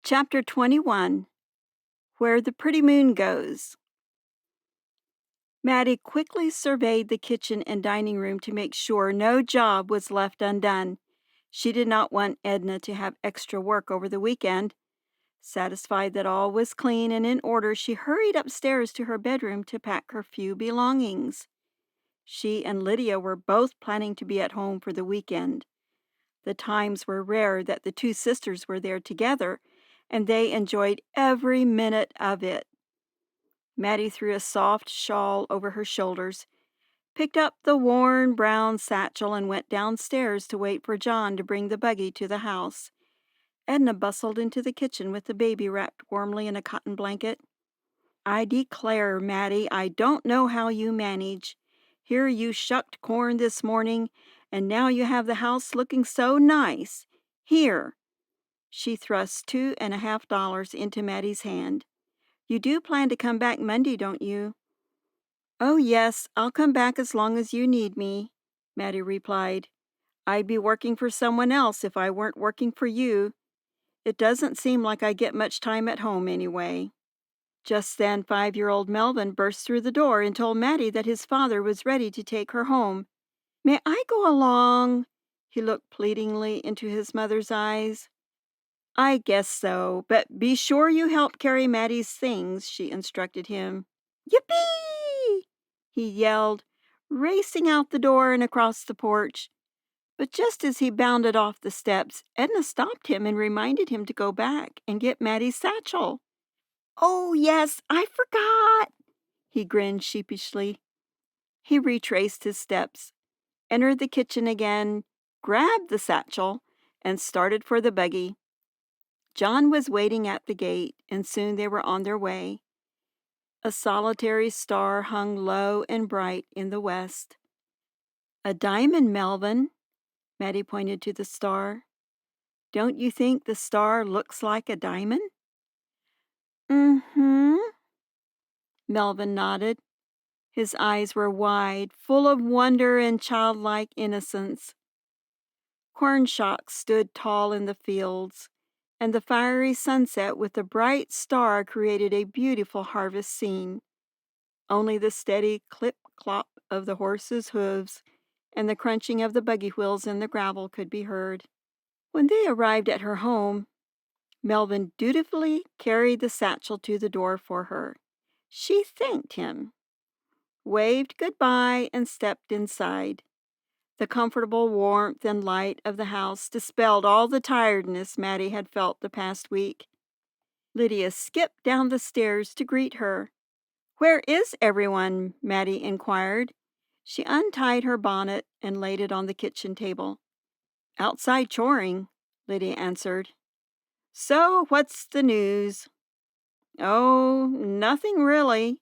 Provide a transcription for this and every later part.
Chapter 21 Where the Pretty Moon Goes. Mattie quickly surveyed the kitchen and dining room to make sure no job was left undone. She did not want Edna to have extra work over the weekend. Satisfied that all was clean and in order, she hurried upstairs to her bedroom to pack her few belongings. She and Lydia were both planning to be at home for the weekend. The times were rare that the two sisters were there together, and they enjoyed every minute of it. Mattie threw a soft shawl over her shoulders, picked up the worn brown satchel, and went downstairs to wait for John to bring the buggy to the house. Edna bustled into the kitchen with the baby wrapped warmly in a cotton blanket. "I declare, Mattie, I don't know how you manage. Here you shucked corn this morning, and now you have the house looking so nice. Here." She thrust $2.50 into Mattie's hand. "You do plan to come back Monday, don't you?" "Oh, yes, I'll come back as long as you need me," Mattie replied. "I'd be working for someone else if I weren't working for you. It doesn't seem like I get much time at home anyway." Just then 5-year-old Melvin burst through the door and told Mattie that his father was ready to take her home. "May I go along?" He looked pleadingly into his mother's eyes. "I guess so, but be sure you help carry Mattie's things," she instructed him. "Yippee!" he yelled, racing out the door and across the porch. But just as he bounded off the steps, Edna stopped him and reminded him to go back and get Mattie's satchel. "Oh, yes, I forgot," he grinned sheepishly. He retraced his steps, entered the kitchen again, grabbed the satchel, and started for the buggy. John was waiting at the gate, and soon they were on their way. A solitary star hung low and bright in the west. "A diamond, Melvin," Mattie pointed to the star. "Don't you think the star looks like a diamond?" "Mm-hmm," Melvin nodded. His eyes were wide, full of wonder and childlike innocence. Corn shocks stood tall in the fields, and the fiery sunset with the bright star created a beautiful harvest scene. Only the steady clip-clop of the horses' hooves and the crunching of the buggy wheels in the gravel could be heard. When they arrived at her home, Melvin dutifully carried the satchel to the door for her. She thanked him, waved goodbye, and stepped inside. The comfortable warmth and light of the house dispelled all the tiredness Mattie had felt the past week. Lydia skipped down the stairs to greet her. "Where is everyone?" Mattie inquired. She untied her bonnet and laid it on the kitchen table. "Outside choring," Lydia answered. "So, what's the news?" "Oh, nothing really.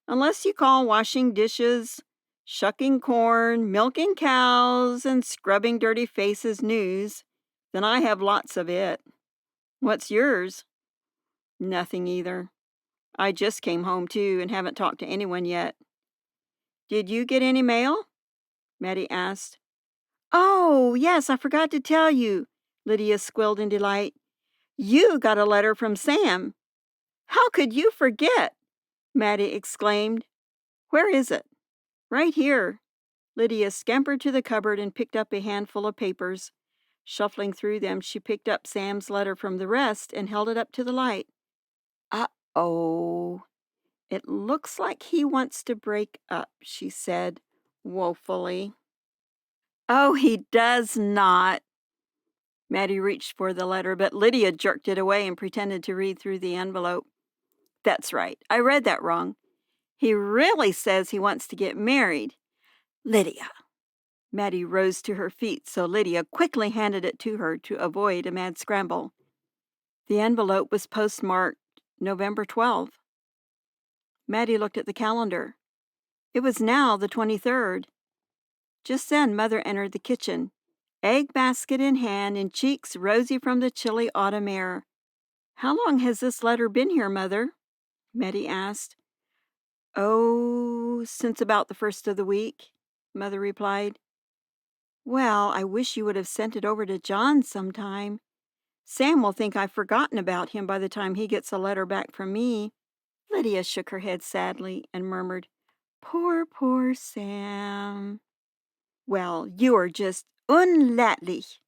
Unless you call washing dishes, shucking corn, milking cows, and scrubbing dirty faces news, then I have lots of it. What's yours?" "Nothing either. I just came home too and haven't talked to anyone yet." "Did you get any mail?" Mattie asked. "Oh, yes, I forgot to tell you," Lydia squealed in delight. "You got a letter from Sam." "How could you forget?" Mattie exclaimed. "Where is it?" "Right here." Lydia scampered to the cupboard and picked up a handful of papers. Shuffling through them, she picked up Sam's letter from the rest and held it up to the light. "Uh-oh. It looks like he wants to break up," she said woefully. "Oh, he does not." Mattie reached for the letter, but Lydia jerked it away and pretended to read through the envelope. "That's right. I read that wrong. He really says he wants to get married." "Lydia." Mattie rose to her feet, so Lydia quickly handed it to her to avoid a mad scramble. The envelope was postmarked November 12th. Mattie looked at the calendar. It was now the 23rd. Just then Mother entered the kitchen, egg basket in hand and cheeks rosy from the chilly autumn air. "How long has this letter been here, Mother?" Mattie asked. "Oh, since about the first of the week," Mother replied. "Well, I wish you would have sent it over to John sometime." Sam will think I've forgotten about him by the time he gets a letter back from me." Lydia shook her head sadly and murmured, "Poor, poor Sam." "Well, you are just unladlich,"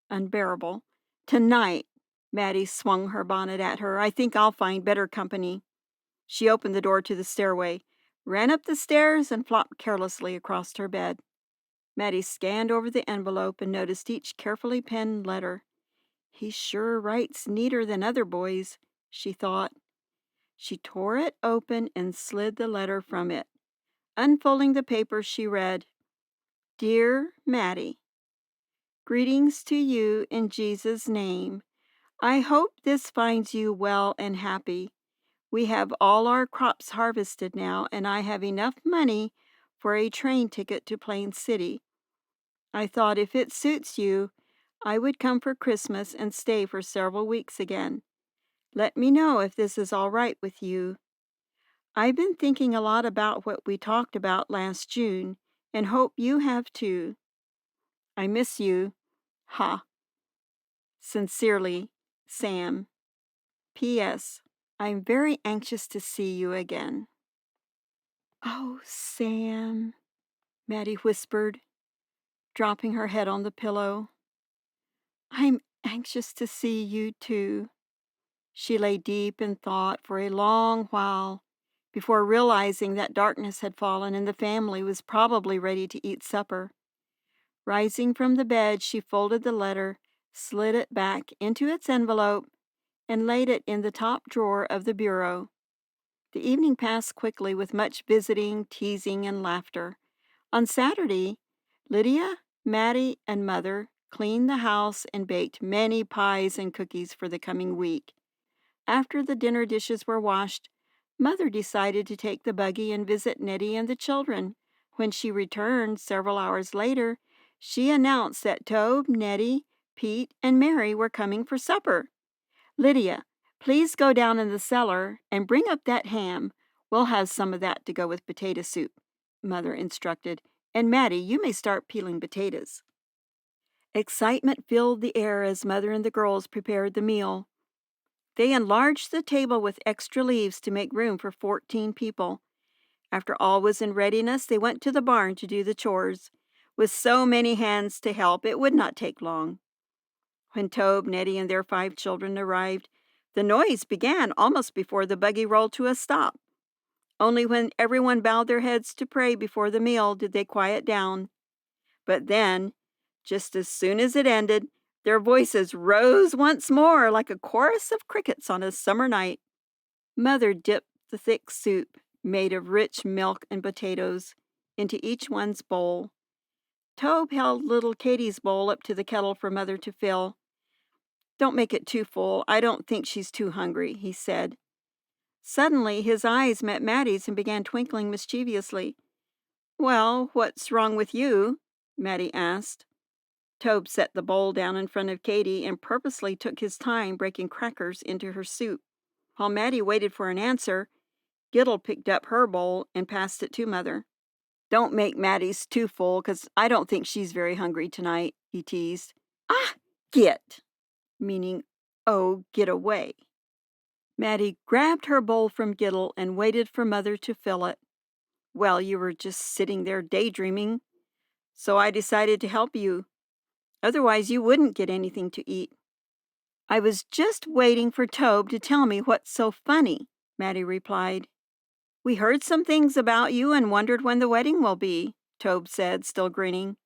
unbearable. "Tonight," Mattie swung her bonnet at her, "I think I'll find better company." She opened the door to the stairway, ran up the stairs, and flopped carelessly across her bed. Mattie scanned over the envelope and noticed each carefully penned letter. "He sure writes neater than other boys," she thought. She tore it open and slid the letter from it. Unfolding the paper, she read, "Dear Mattie, greetings to you in Jesus' name. I hope this finds you well and happy. We have all our crops harvested now, and I have enough money for a train ticket to Plain City. I thought if it suits you, I would come for Christmas and stay for several weeks again. Let me know if this is all right with you. I've been thinking a lot about what we talked about last June, and hope you have too. I miss you. Ha. Sincerely, Sam. P.S. I'm very anxious to see you again." "Oh, Sam," Mattie whispered, dropping her head on the pillow. "I'm anxious to see you too." She lay deep in thought for a long while before realizing that darkness had fallen and the family was probably ready to eat supper. Rising from the bed, she folded the letter, slid it back into its envelope, and laid it in the top drawer of the bureau. The evening passed quickly with much visiting, teasing, and laughter. On Saturday, Lydia, Mattie, and Mother cleaned the house and baked many pies and cookies for the coming week. After the dinner dishes were washed, Mother decided to take the buggy and visit Nettie and the children. When she returned several hours later, she announced that Tobe, Nettie, Pete, and Mary were coming for supper. "Lydia, please go down in the cellar and bring up that ham. We'll have some of that to go with potato soup," Mother instructed. "And Mattie, you may start peeling potatoes." Excitement filled the air as Mother and the girls prepared the meal. They enlarged the table with extra leaves to make room for 14 people. After all was in readiness, they went to the barn to do the chores. With so many hands to help, it would not take long. When Tobe, Nettie, and their 5 children arrived, the noise began almost before the buggy rolled to a stop. Only when everyone bowed their heads to pray before the meal did they quiet down. But then, just as soon as it ended, their voices rose once more like a chorus of crickets on a summer night. Mother dipped the thick soup, made of rich milk and potatoes, into each one's bowl. Tobe held little Katie's bowl up to the kettle for Mother to fill. "Don't make it too full. I don't think she's too hungry," he said. Suddenly, his eyes met Mattie's and began twinkling mischievously. "Well, what's wrong with you?" Mattie asked. Tobe set the bowl down in front of Katie and purposely took his time breaking crackers into her soup. While Mattie waited for an answer, Giddle picked up her bowl and passed it to Mother. "Don't make Mattie's too full, 'cause I don't think she's very hungry tonight," he teased. "Ah, get!" meaning, "Oh, get away." Mattie grabbed her bowl from Giddle and waited for Mother to fill it. "Well, you were just sitting there daydreaming, so I decided to help you. Otherwise, you wouldn't get anything to eat." "I was just waiting for Tobe to tell me what's so funny," Mattie replied. "We heard some things about you and wondered when the wedding will be," Tobe said, still grinning.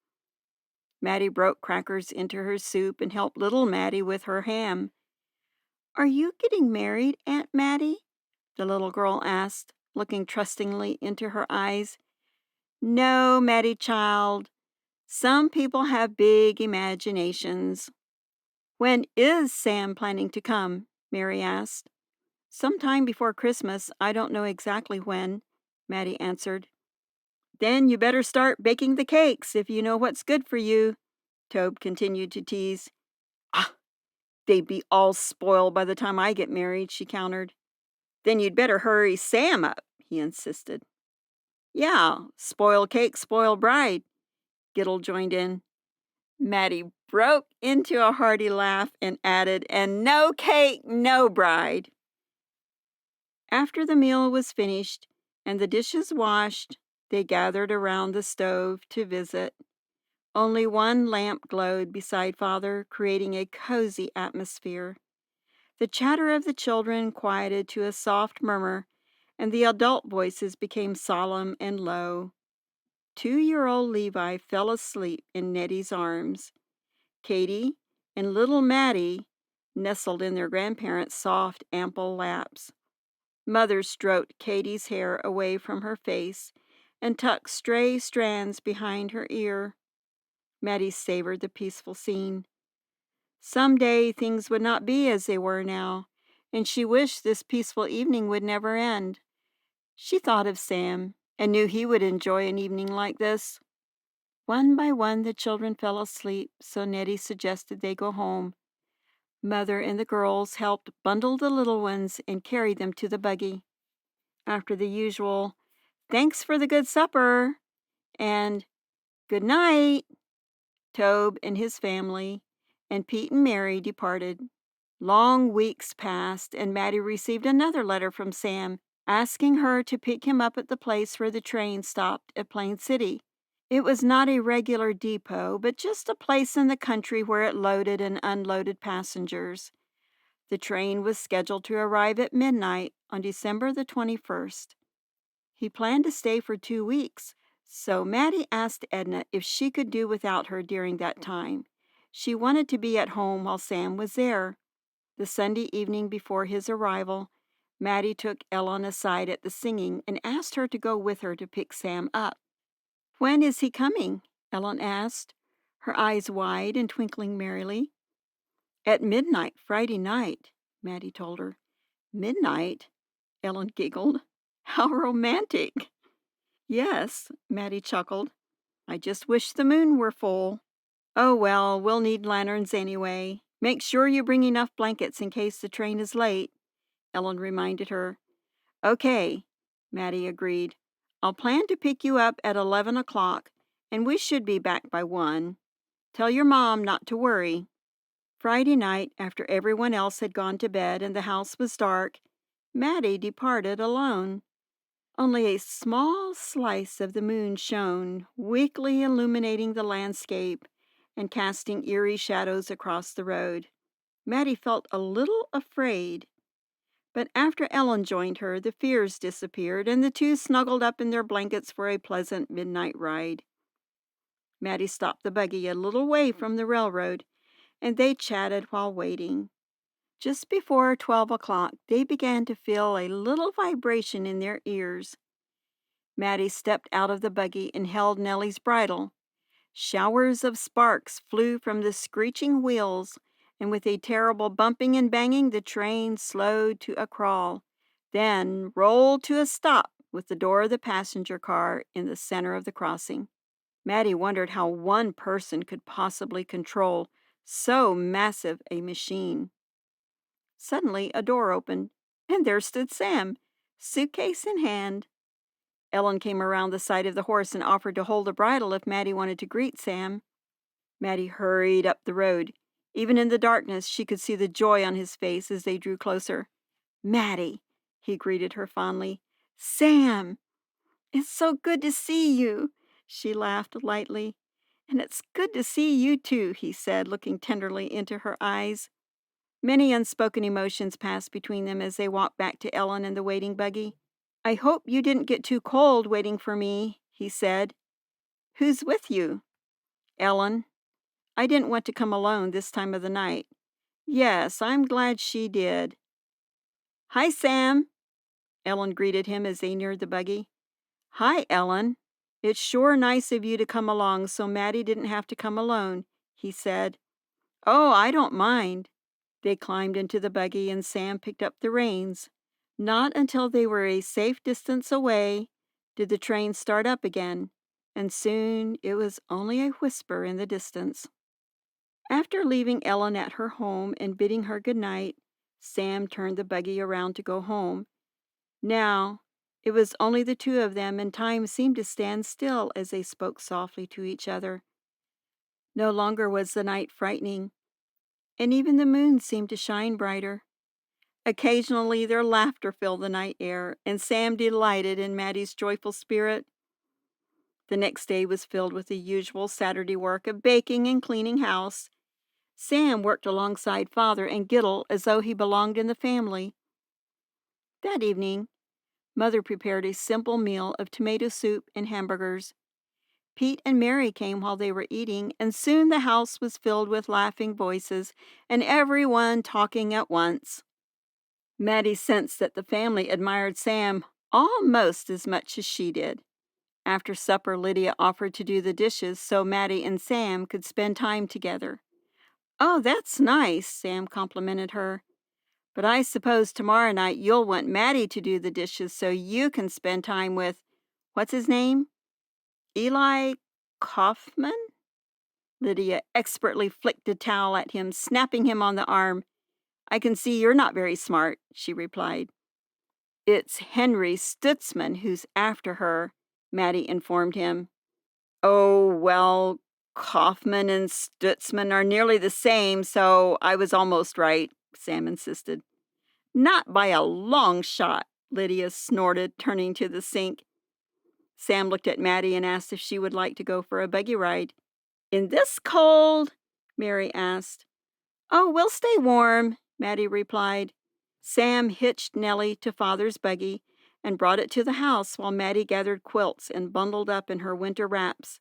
Mattie broke crackers into her soup and helped little Mattie with her ham. "Are you getting married, Aunt Mattie?" the little girl asked, looking trustingly into her eyes. "No, Mattie child. Some people have big imaginations." "When is Sam planning to come?" Mary asked. "Sometime before Christmas. I don't know exactly when," Mattie answered. "Then you better start baking the cakes if you know what's good for you," Tobe continued to tease. "Ah, they'd be all spoiled by the time I get married," she countered. "Then you'd better hurry Sam up," he insisted. "Yeah, spoil cake, spoil bride," Giddle joined in. Mattie broke into a hearty laugh and added, "And no cake, no bride." After the meal was finished and the dishes washed, they gathered around the stove to visit. Only one lamp glowed beside Father, creating a cozy atmosphere. The chatter of the children quieted to a soft murmur, and the adult voices became solemn and low. 2-year-old Levi fell asleep in Nettie's arms. Katie and little Mattie nestled in their grandparents' soft, ample laps. Mother stroked Katie's hair away from her face and tucked stray strands behind her ear. Mattie savored the peaceful scene. Some day things would not be as they were now, and she wished this peaceful evening would never end. She thought of Sam and knew he would enjoy an evening like this. One by one the children fell asleep, so Nettie suggested they go home. Mother and the girls helped bundle the little ones and carry them to the buggy. After the usual, "Thanks for the good supper," and "Good night," Tobe and his family, and Pete and Mary departed. Long weeks passed, and Mattie received another letter from Sam, asking her to pick him up at the place where the train stopped at Plain City. It was not a regular depot, but just a place in the country where it loaded and unloaded passengers. The train was scheduled to arrive at midnight on December the 21st. He planned to stay for 2 weeks, so Mattie asked Edna if she could do without her during that time. She wanted to be at home while Sam was there. The Sunday evening before his arrival, Mattie took Ellen aside at the singing and asked her to go with her to pick Sam up. "When is he coming?" Ellen asked, her eyes wide and twinkling merrily. "At midnight Friday night," Mattie told her. "Midnight?" Ellen giggled. "How romantic!" "Yes," Mattie chuckled. "I just wish the moon were full." "Oh, well, we'll need lanterns anyway. Make sure you bring enough blankets in case the train is late," Ellen reminded her. "Okay," Mattie agreed. "I'll plan to pick you up at 11 o'clock, and we should be back by 1. Tell your mom not to worry." Friday night, after everyone else had gone to bed and the house was dark, Mattie departed alone. Only a small slice of the moon shone, weakly illuminating the landscape and casting eerie shadows across the road. Mattie felt a little afraid, but after Ellen joined her, the fears disappeared, and the two snuggled up in their blankets for a pleasant midnight ride. Mattie stopped the buggy a little way from the railroad, and they chatted while waiting. Just before 12 o'clock, they began to feel a little vibration in their ears. Mattie stepped out of the buggy and held Nellie's bridle. Showers of sparks flew from the screeching wheels, and with a terrible bumping and banging, the train slowed to a crawl, then rolled to a stop with the door of the passenger car in the center of the crossing. Mattie wondered how one person could possibly control so massive a machine. Suddenly, a door opened, and there stood Sam, suitcase in hand. Ellen came around the side of the horse and offered to hold the bridle if Mattie wanted to greet Sam. Mattie hurried up the road. Even in the darkness, she could see the joy on his face as they drew closer. "Mattie," he greeted her fondly. "Sam! It's so good to see you," she laughed lightly. "And it's good to see you too," he said, looking tenderly into her eyes. Many unspoken emotions passed between them as they walked back to Ellen in the waiting buggy. "I hope you didn't get too cold waiting for me," he said. "Who's with you?" "Ellen. I didn't want to come alone this time of the night." "Yes, I'm glad she did." "Hi, Sam," Ellen greeted him as they neared the buggy. "Hi, Ellen. It's sure nice of you to come along so Mattie didn't have to come alone," he said. "Oh, I don't mind." They climbed into the buggy and Sam picked up the reins. Not until they were a safe distance away did the train start up again, and soon it was only a whisper in the distance. After leaving Ellen at her home and bidding her good night, Sam turned the buggy around to go home. Now, it was only the two of them, and time seemed to stand still as they spoke softly to each other. No longer was the night frightening, and even the moon seemed to shine brighter. Occasionally their laughter filled the night air, and Sam delighted in Mattie's joyful spirit. The next day was filled with the usual Saturday work of baking and cleaning house. Sam worked alongside Father and Giddle as though he belonged in the family. That evening, Mother prepared a simple meal of tomato soup and hamburgers. Pete and Mary came while they were eating, and soon the house was filled with laughing voices and everyone talking at once. Mattie sensed that the family admired Sam almost as much as she did. After supper, Lydia offered to do the dishes so Mattie and Sam could spend time together. "Oh, that's nice," Sam complimented her. "But I suppose tomorrow night you'll want Mattie to do the dishes so you can spend time with, what's his name? Eli Kaufman?" Lydia expertly flicked a towel at him, snapping him on the arm. "I can see you're not very smart," she replied. "It's Henry Stutzman who's after her," Mattie informed him. "Oh, well, Kaufman and Stutzman are nearly the same, so I was almost right," Sam insisted. "Not by a long shot," Lydia snorted, turning to the sink. Sam looked at Mattie and asked if she would like to go for a buggy ride. "In this cold?" Mary asked. "Oh, we'll stay warm," Mattie replied. Sam hitched Nellie to Father's buggy and brought it to the house while Mattie gathered quilts and bundled up in her winter wraps.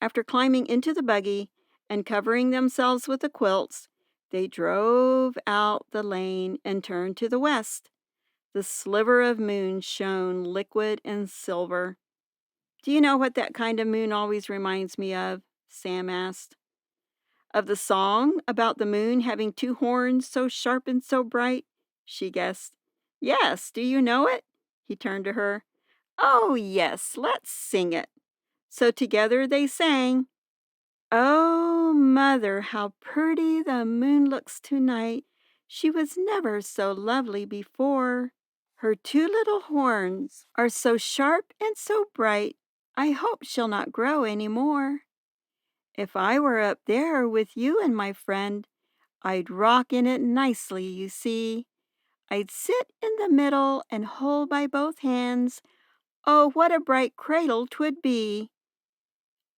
After climbing into the buggy and covering themselves with the quilts, they drove out the lane and turned to the west. The sliver of moon shone liquid and silver. "Do you know what that kind of moon always reminds me of?" Sam asked. "Of the song about the moon having two horns so sharp and so bright?" she guessed. "Yes, do you know it?" He turned to her. "Oh, yes, let's sing it." So together they sang, "Oh, mother, how pretty the moon looks tonight. She was never so lovely before. Her two little horns are so sharp and so bright. I hope she'll not grow any more. If I were up there with you and my friend, I'd rock in it nicely, you see. I'd sit in the middle and hold by both hands. Oh, what a bright cradle 'twould be!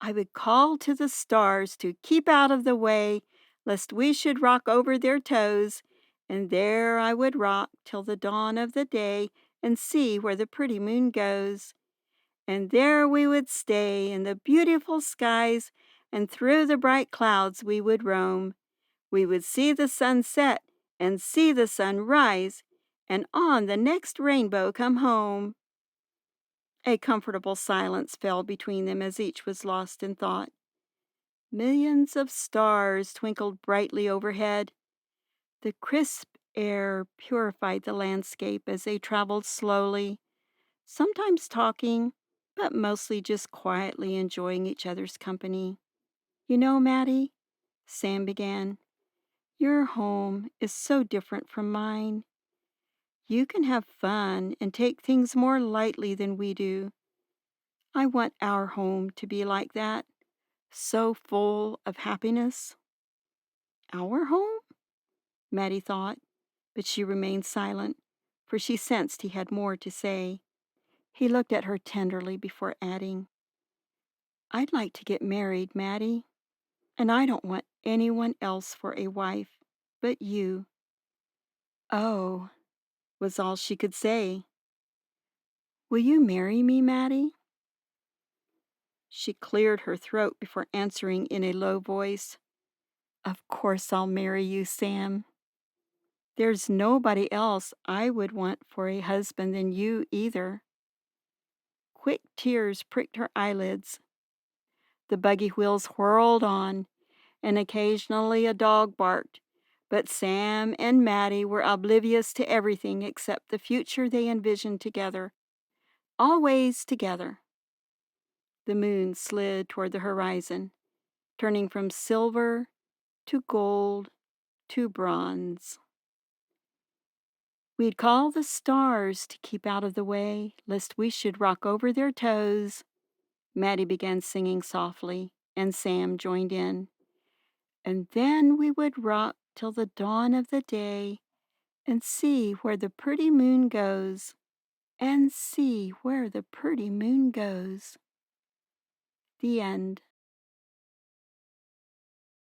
I would call to the stars to keep out of the way, lest we should rock over their toes, and there I would rock till the dawn of the day and see where the pretty moon goes. And there we would stay in the beautiful skies, and through the bright clouds we would roam. We would see the sun set and see the sun rise, and on the next rainbow come home." A comfortable silence fell between them as each was lost in thought. Millions of stars twinkled brightly overhead. The crisp air purified the landscape as they traveled slowly, sometimes talking, but mostly just quietly enjoying each other's company. "You know, Mattie," Sam began, "your home is so different from mine. You can have fun and take things more lightly than we do. I want our home to be like that, so full of happiness." "Our home?" Mattie thought, but she remained silent, for she sensed he had more to say. He looked at her tenderly before adding, "I'd like to get married, Mattie, and I don't want anyone else for a wife but you." "Oh," was all she could say. "Will you marry me, Mattie?" She cleared her throat before answering in a low voice, "Of course I'll marry you, Sam. There's nobody else I would want for a husband than you either." Quick tears pricked her eyelids. The buggy wheels whirled on, and occasionally a dog barked, but Sam and Mattie were oblivious to everything except the future they envisioned together, always together. The moon slid toward the horizon, turning from silver to gold to bronze. "We'd call the stars to keep out of the way, lest we should rock over their toes," Mattie began singing softly, and Sam joined in. And then we would rock till the dawn of the day and see where the pretty moon goes, and see where the pretty moon goes. The end.